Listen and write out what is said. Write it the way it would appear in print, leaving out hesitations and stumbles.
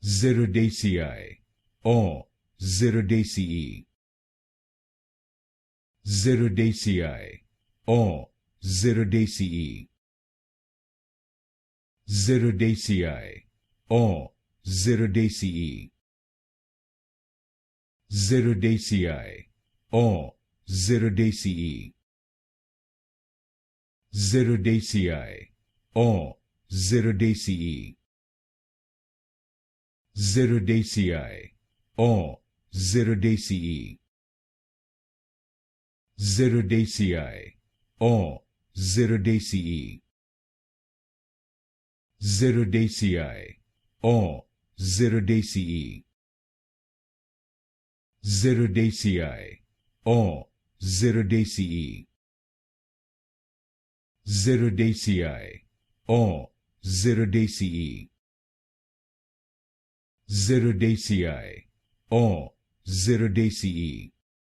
Xyridaceae, or Xyridaceae. Xyridaceae, or Xyridaceae. Xyridaceae, or Xyridaceae. Xyridaceae, or Xyridaceae. Xyridaceae, or Xyridaceae. Xyridaceae, or Xyridaceae. Xyridaceae, or Xyridaceae. Xyridaceae, or Xyridaceae. Xyridaceae, or Xyridaceae. Xyridaceae, or Xyridaceae. Xyridaceae, or Xyridaceae.